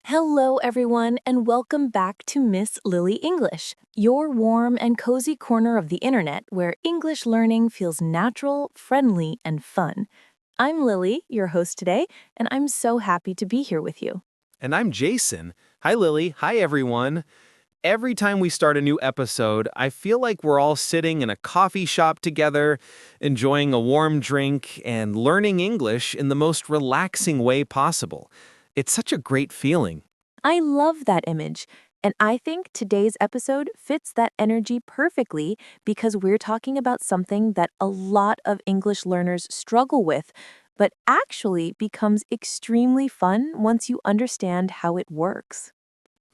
Hello, everyone, and welcome back to Miss Lily English, your warm and cozy corner of the internet where English learning feels natural, friendly, and fun. I'm Lily, your host today, and I'm so happy to be here with you. And I'm Jason. Hi, Lily. Hi, everyone. Every time we start a new episode, I feel like we're all sitting in a coffee shop together, enjoying a warm drink, and learning English in the most relaxing way possible. It's such a great feeling. I love that image, and I think today's episode fits that energy perfectly because we're talking about something that a lot of English learners struggle with, but actually becomes extremely fun once you understand how it works.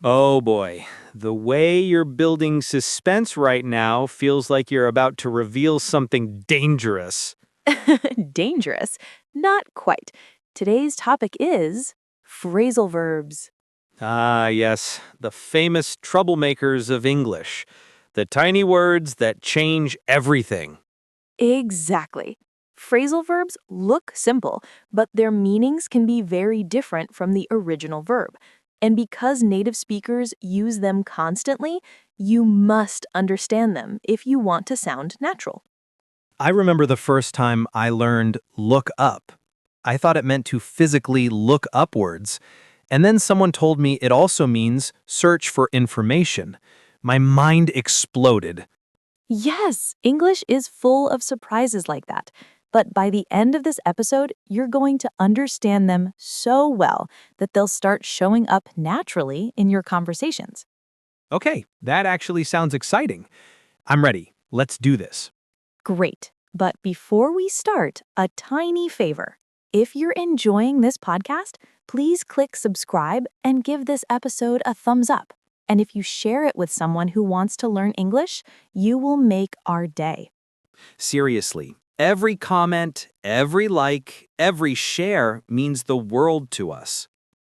Oh boy, the way you're building suspense right now feels like you're about to reveal something dangerous. Dangerous? Not quite. Today's topic is phrasal verbs. Ah, yes, the famous troublemakers of English. The tiny words that change everything. Exactly. Phrasal verbs look simple, but their meanings can be very different from the original verb. And because native speakers use them constantly, you must understand them if you want to sound natural. I remember the first time I learned look up. I thought it meant to physically look upwards. And then someone told me it also means search for information. My mind exploded. Yes, English is full of surprises like that. But by the end of this episode, you're going to understand them so well that they'll start showing up naturally in your conversations. Okay, that actually sounds exciting. I'm ready. Let's do this. Great. But before we start, a tiny favor. If you're enjoying this podcast, please click subscribe and give this episode a thumbs up. And if you share it with someone who wants to learn English, you will make our day. Seriously, every comment, every like, every share means the world to us.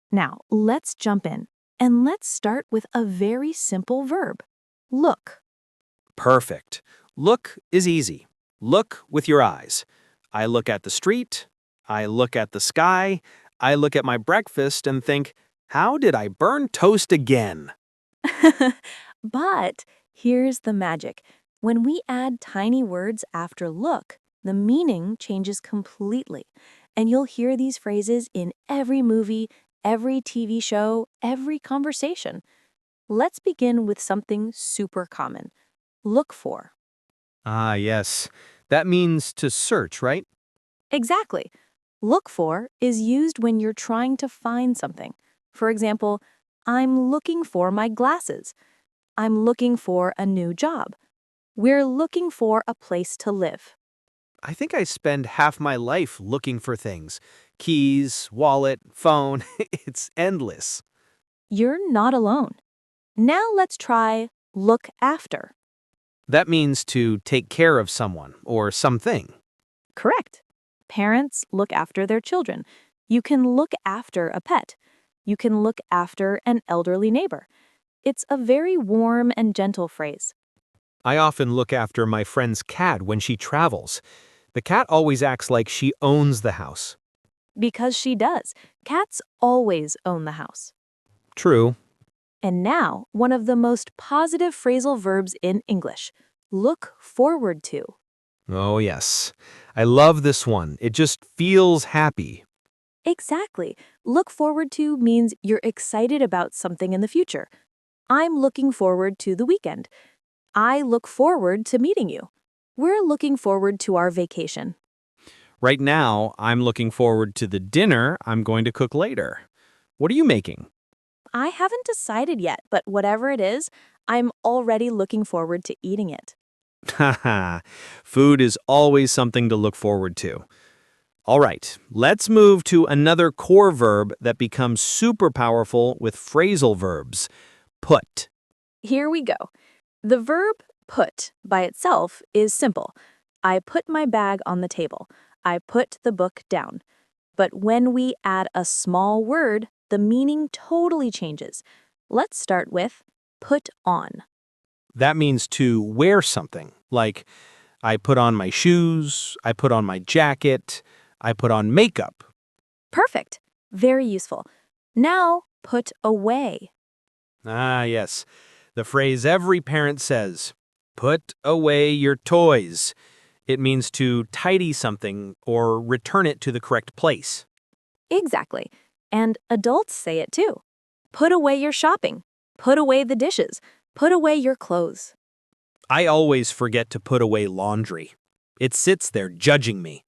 Now, let's jump in. And let's start with a very simple verb. Look. Perfect. Look is easy. Look with your eyes. I look at the street. I look at the sky. I look at my breakfast and think, how did I burn toast again? But here's the magic. When we add tiny words after look, the meaning changes completely. And you'll hear these phrases in every movie, every TV show, every conversation. Let's begin with something super common. Look for. Ah, yes. That means to search, right? Exactly. Look for is used when you're trying to find something. For example, I'm looking for my glasses. I'm looking for a new job. We're looking for a place to live. I think I spend half my life looking for things. Keys, wallet, phone. It's endless. You're not alone. Now let's try look after. That means to take care of someone or something. Correct. Parents look after their children. You can look after a pet. You can look after an elderly neighbor. It's a very warm and gentle phrase. I often look after my friend's cat when she travels. The cat always acts like she owns the house. Because she does. Cats always own the house. True. And now, one of the most positive phrasal verbs in English. Look forward to. Oh, yes. I love this one. It just feels happy. Exactly. Look forward to means you're excited about something in the future. I'm looking forward to the weekend. I look forward to meeting you. We're looking forward to our vacation. Right now, I'm looking forward to the dinner I'm going to cook later. What are you making? I haven't decided yet, but whatever it is, I'm already looking forward to eating it. Haha, food is always something to look forward to. All right, let's move to another core verb that becomes super powerful with phrasal verbs. Put. Here we go. The verb put by itself is simple. I put my bag on the table. I put the book down. But when we add a small word, the meaning totally changes. Let's start with put on. That means to wear something, like I put on my shoes, I put on my jacket, I put on makeup. Perfect. Very useful. Now, put away. Ah, yes. The phrase every parent says, put away your toys. It means to tidy something or return it to the correct place. Exactly. And adults say it too. Put away your shopping. Put away the dishes. Put away your clothes. I always forget to put away laundry. It sits there judging me.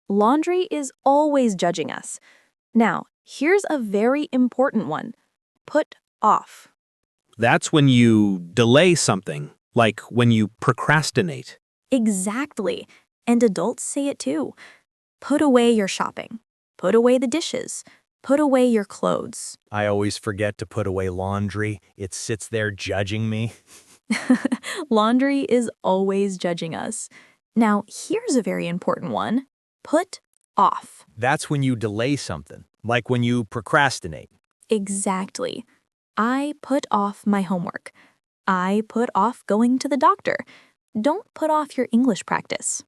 Laundry is always judging us. Now, here's a very important one. Put off. That's when you delay something, like when you procrastinate. Exactly. And adults say it too. Put away your shopping. Put away the dishes. Put away your clothes. I always forget to put away laundry. It sits there judging me. Laundry is always judging us. Now, here's a very important one. Put off. That's when you delay something, like when you procrastinate. Exactly. I put off my homework. I put off going to the doctor. Don't put off your English practice.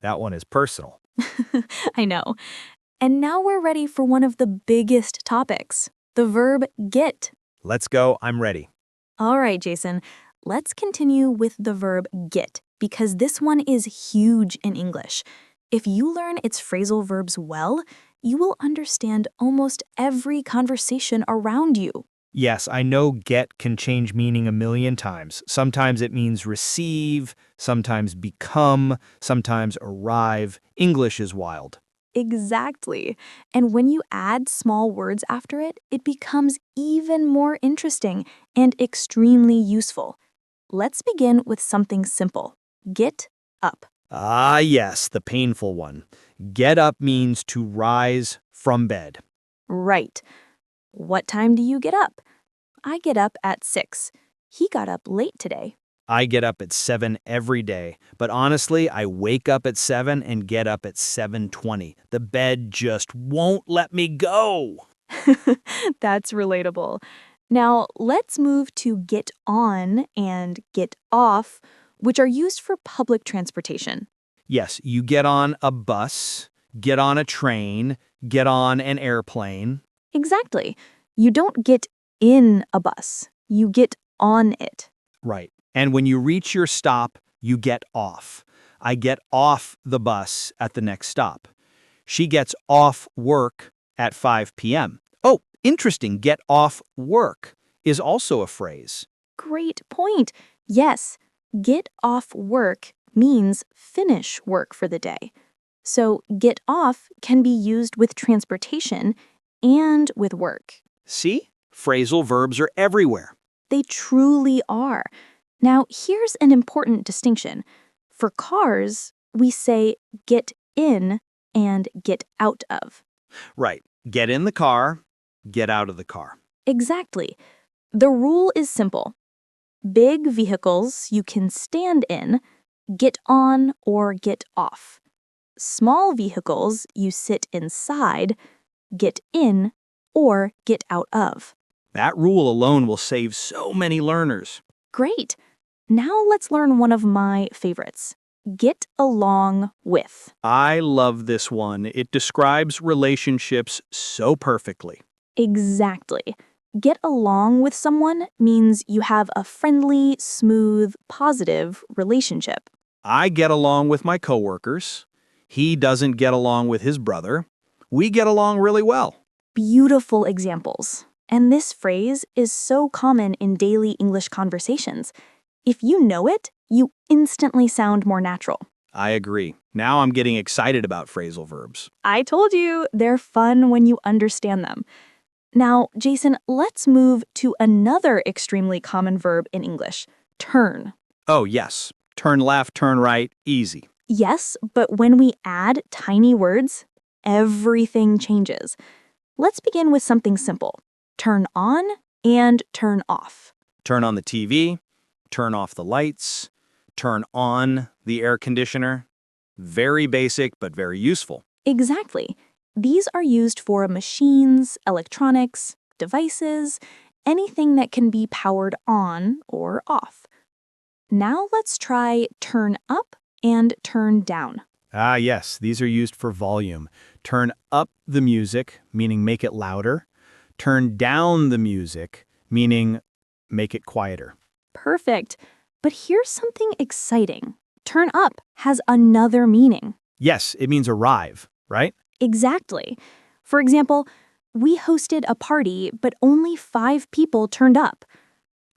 That one is personal. I know. And now we're ready for one of the biggest topics, the verb get. Let's go, I'm ready. All right, Jason, let's continue with the verb get because this one is huge in English. If you learn its phrasal verbs well, you will understand almost every conversation around you. Yes, I know get can change meaning a million times. Sometimes it means receive, sometimes become, sometimes arrive. English is wild. Exactly. And when you add small words after it, it becomes even more interesting and extremely useful. Let's begin with something simple. Get up. Ah, yes, the painful one. Get up means to rise from bed. Right. What time do you get up? I get up at 6. He got up late today. I get up at 7 every day, but honestly, I wake up at 7 and get up at 7:20. The bed just won't let me go. That's relatable. Now, let's move to get on and get off, which are used for public transportation. Yes, you get on a bus, get on a train, get on an airplane. Exactly. You don't get in a bus, you get on it. Right. And when you reach your stop, you get off. I get off the bus at the next stop. She gets off work at 5 p.m. Oh, interesting. Get off work is also a phrase. Great point. Yes, get off work means finish work for the day. So get off can be used with transportation and with work. See? Phrasal verbs are everywhere. They truly are. Now, here's an important distinction. For cars, we say get in and get out of. Right. Get in the car, get out of the car. Exactly. The rule is simple. Big vehicles you can stand in, get on or get off. Small vehicles you sit inside, get in or get out of. That rule alone will save so many learners. Great. Now let's learn one of my favorites. Get along with. I love this one. It describes relationships so perfectly. Exactly. Get along with someone means you have a friendly, smooth, positive relationship. I get along with my coworkers. He doesn't get along with his brother. We get along really well. Beautiful examples. And this phrase is so common in daily English conversations. If you know it, you instantly sound more natural. I agree. Now I'm getting excited about phrasal verbs. I told you, they're fun when you understand them. Now, Jason, let's move to another extremely common verb in English, turn. Oh, yes. Turn left, turn right, easy. Yes, but when we add tiny words, everything changes. Let's begin with something simple. Turn on and turn off. Turn on the TV, turn off the lights, turn on the air conditioner. Very basic, but very useful. Exactly. These are used for machines, electronics, devices, anything that can be powered on or off. Now let's try turn up and turn down. Ah, yes, these are used for volume. Turn up the music, meaning make it louder. turn down the music, meaning make it quieter. Perfect. But here's something exciting. Turn up has another meaning. Yes, it means arrive, right? Exactly. For example, we hosted a party, but only 5 people turned up.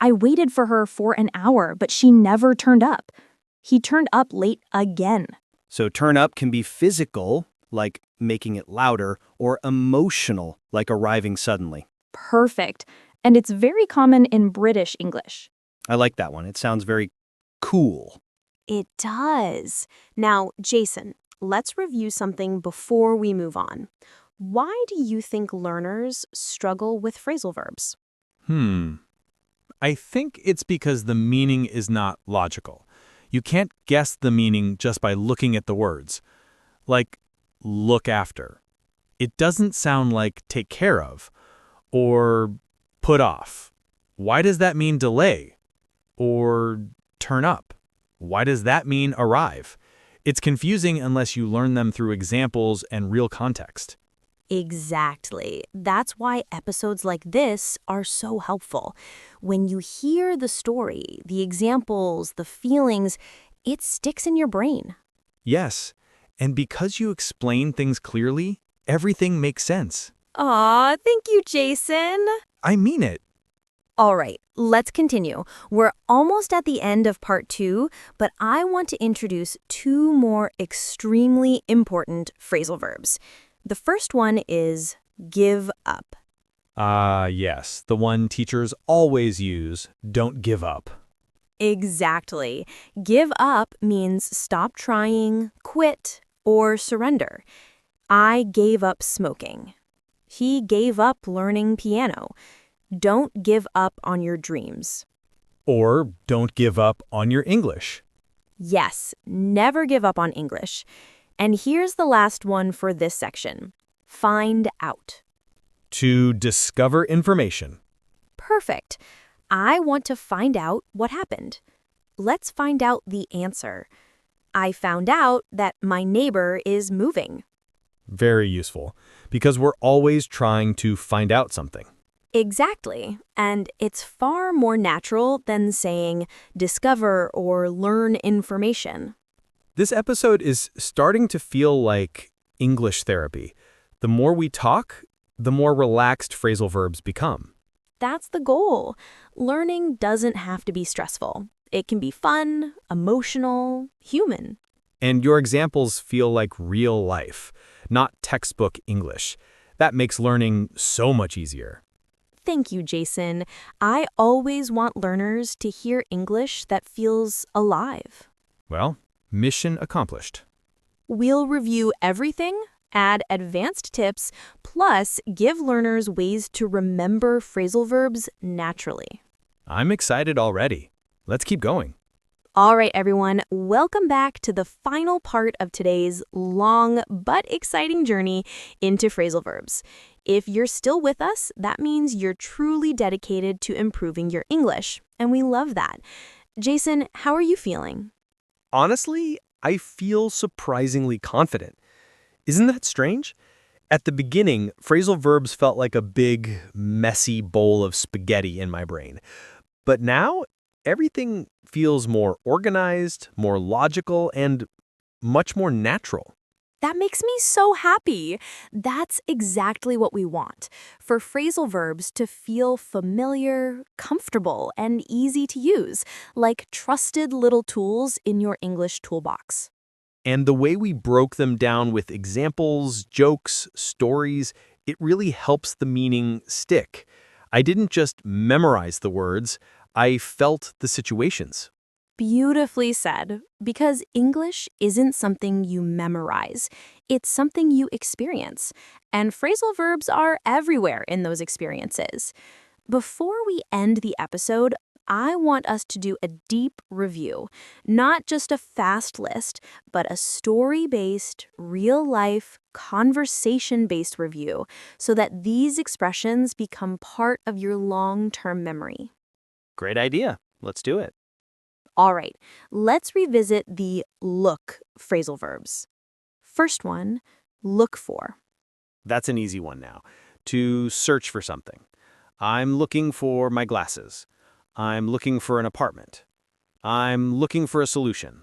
I waited for her for an hour, but she never turned up. He turned up late again. So turn up can be physical, like making it louder, or emotional, like arriving suddenly. Perfect. And it's very common in British English. I like that one. It sounds very cool. It does. Now, Jason, let's review something before we move on. Why do you think learners struggle with phrasal verbs? I think it's because the meaning is not logical. You can't guess the meaning just by looking at the words. Like, look after. It doesn't sound like take care of or put off. Why does that mean delay? Or turn up? Why does that mean arrive? It's confusing unless you learn them through examples and real context. Exactly. That's why episodes like this are so helpful. When you hear the story, the examples, the feelings, it sticks in your brain. Yes, and because you explain things clearly, everything makes sense. Aw, thank you, Jason. I mean it. All right, let's continue. We're almost at the end of part 2, but I want to introduce 2 more extremely important phrasal verbs. The first one is give up. Yes, the one teachers always use, don't give up. Exactly. Give up means stop trying, quit, or surrender. I gave up smoking. He gave up learning piano. Don't give up on your dreams. Or don't give up on your English. Yes, never give up on English. And here's the last one for this section. Find out. To discover information. Perfect. I want to find out what happened. Let's find out the answer. I found out that my neighbor is moving. Very useful, because we're always trying to find out something. Exactly. And it's far more natural than saying discover or learn information. This episode is starting to feel like English therapy. The more we talk, the more relaxed phrasal verbs become. That's the goal. Learning doesn't have to be stressful. It can be fun, emotional, human. And your examples feel like real life, not textbook English. That makes learning so much easier. Thank you, Jason. I always want learners to hear English that feels alive. Well, mission accomplished. We'll review everything, add advanced tips, plus give learners ways to remember phrasal verbs naturally. I'm excited already. Let's keep going. All right, everyone, welcome back to the final part of today's long but exciting journey into phrasal verbs. If you're still with us, that means you're truly dedicated to improving your English, and we love that. Jason, how are you feeling? Honestly, I feel surprisingly confident. Isn't that strange? At the beginning, phrasal verbs felt like a big, messy bowl of spaghetti in my brain. But now, everything feels more organized, more logical, and much more natural. That makes me so happy. That's exactly what we want, for phrasal verbs to feel familiar, comfortable, and easy to use, like trusted little tools in your English toolbox. And the way we broke them down with examples, jokes, stories, it really helps the meaning stick. I didn't just memorize the words, I felt the situations. Beautifully said, because English isn't something you memorize. It's something you experience, and phrasal verbs are everywhere in those experiences. Before we end the episode, I want us to do a deep review, not just a fast list, but a story-based, real-life, conversation-based review, so that these expressions become part of your long-term memory. Great idea. Let's do it. All right, let's revisit the look phrasal verbs. First one, look for. That's an easy one now. To search for something. I'm looking for my glasses. I'm looking for an apartment. I'm looking for a solution.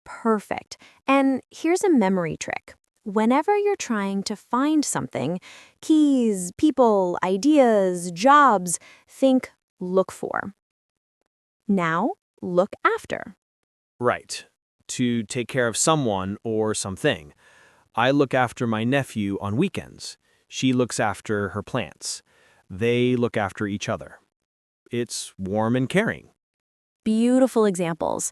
Perfect. And here's a memory trick. Whenever you're trying to find something, keys, people, ideas, jobs, think look for. Now, look after. Right. To take care of someone or something. I look after my nephew on weekends. She looks after her plants. They look after each other. It's warm and caring. Beautiful examples.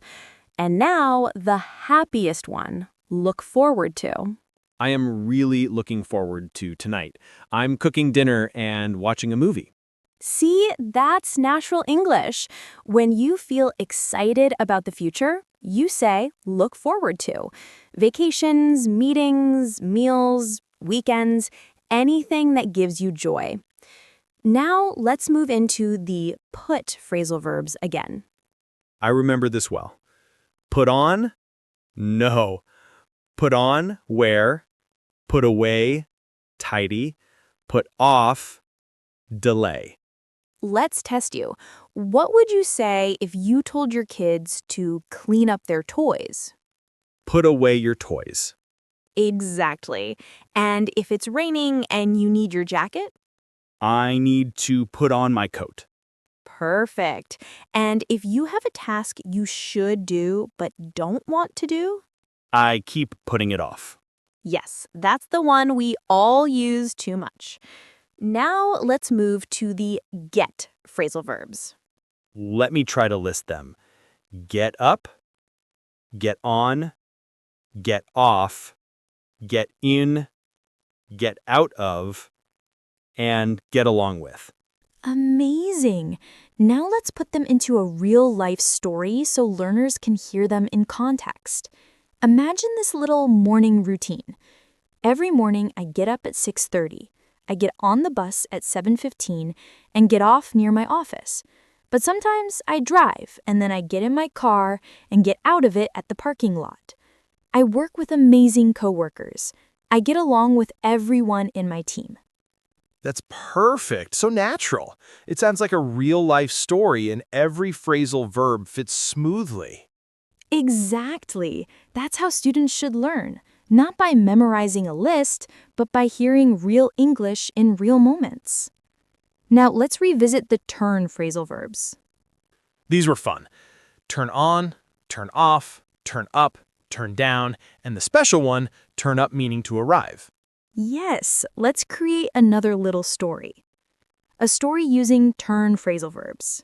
And now, the happiest one, look forward to. I am really looking forward to tonight. I'm cooking dinner and watching a movie. See, that's natural English. When you feel excited about the future, you say, look forward to. Vacations, meetings, meals, weekends, anything that gives you joy. Now, let's move into the put phrasal verbs again. I remember this well. Put on? No. Put on, wear. Put away, tidy. Put off, delay. Let's test you. What would you say if you told your kids to clean up their toys? Put away your toys. Exactly. And if it's raining and you need your jacket? I need to put on my coat. Perfect. And if you have a task you should do but don't want to do? I keep putting it off. Yes, that's the one we all use too much. Now let's move to the get phrasal verbs. Let me try to list them. Get up, get on, get off, get in, get out of, and get along with. Amazing! Now let's put them into a real-life story so learners can hear them in context. Imagine this little morning routine. Every morning I get up at 6:30. I get on the bus at 7:15 and get off near my office. But sometimes I drive and then I get in my car and get out of it at the parking lot. I work with amazing coworkers. I get along with everyone in my team. That's perfect. So natural. It sounds like a real-life story, and every phrasal verb fits smoothly. Exactly. That's how students should learn, not by memorizing a list, but by hearing real English in real moments. Now let's revisit the turn phrasal verbs. These were fun. Turn on, turn off, turn up, turn down, and the special one, turn up meaning to arrive. Yes, let's create another little story. A story using turn phrasal verbs.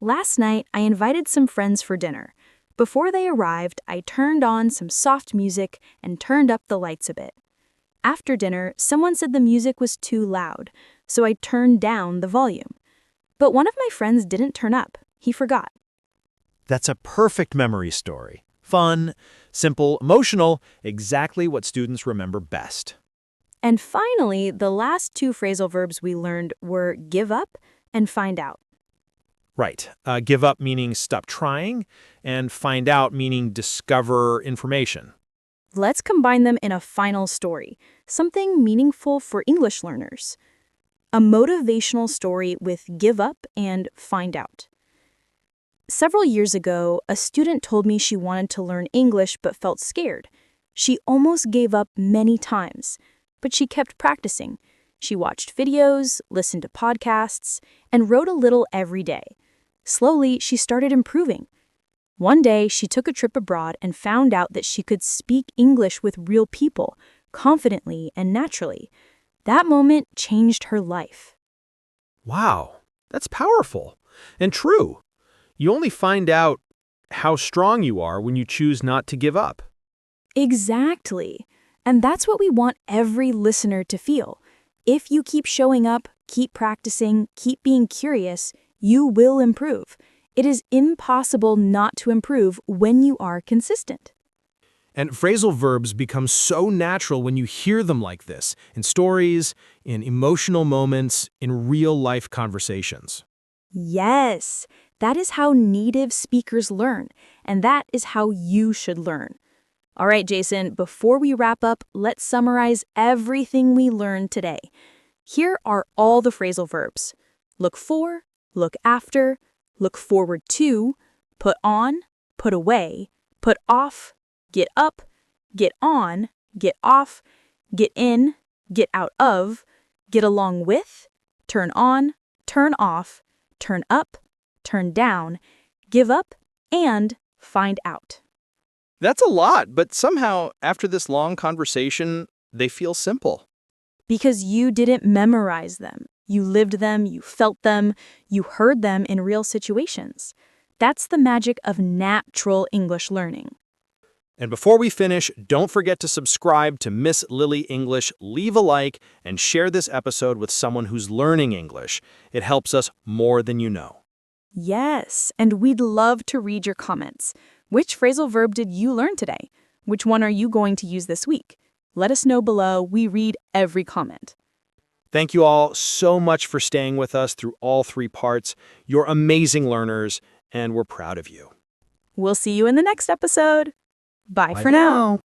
Last night, I invited some friends for dinner. Before they arrived, I turned on some soft music and turned up the lights a bit. After dinner, someone said the music was too loud, so I turned down the volume. But one of my friends didn't turn up. He forgot. That's a perfect memory story. Fun, simple, emotional, exactly what students remember best. And finally, the last two phrasal verbs we learned were give up and find out. Right. Give up meaning stop trying, and find out meaning discover information. Let's combine them in a final story, something meaningful for English learners. A motivational story with give up and find out. Several years ago, a student told me she wanted to learn English but felt scared. She almost gave up many times, but she kept practicing. She watched videos, listened to podcasts, and wrote a little every day. Slowly, she started improving. One day, she took a trip abroad and found out that she could speak English with real people, confidently and naturally. That moment changed her life. Wow, that's powerful and true. You only find out how strong you are when you choose not to give up. Exactly. And that's what we want every listener to feel. If you keep showing up, keep practicing, keep being curious, you will improve. It is impossible not to improve when you are consistent. And phrasal verbs become so natural when you hear them like this, in stories, in emotional moments, in real-life conversations. Yes, that is how native speakers learn, and that is how you should learn. All right, Jason, before we wrap up, let's summarize everything we learned today. Here are all the phrasal verbs. Look for, look after, look forward to, put on, put away, put off, get up, get on, get off, get in, get out of, get along with, turn on, turn off, turn up, turn down, give up, and find out. That's a lot, but somehow, after this long conversation, they feel simple. Because you didn't memorize them. You lived them, you felt them, you heard them in real situations. That's the magic of natural English learning. And before we finish, don't forget to subscribe to Miss Lily English, leave a like, and share this episode with someone who's learning English. It helps us more than you know. Yes, and we'd love to read your comments. Which phrasal verb did you learn today? Which one are you going to use this week? Let us know below. We read every comment. Thank you all so much for staying with us through all 3 parts. You're amazing learners, and we're proud of you. We'll see you in the next episode. Bye for now.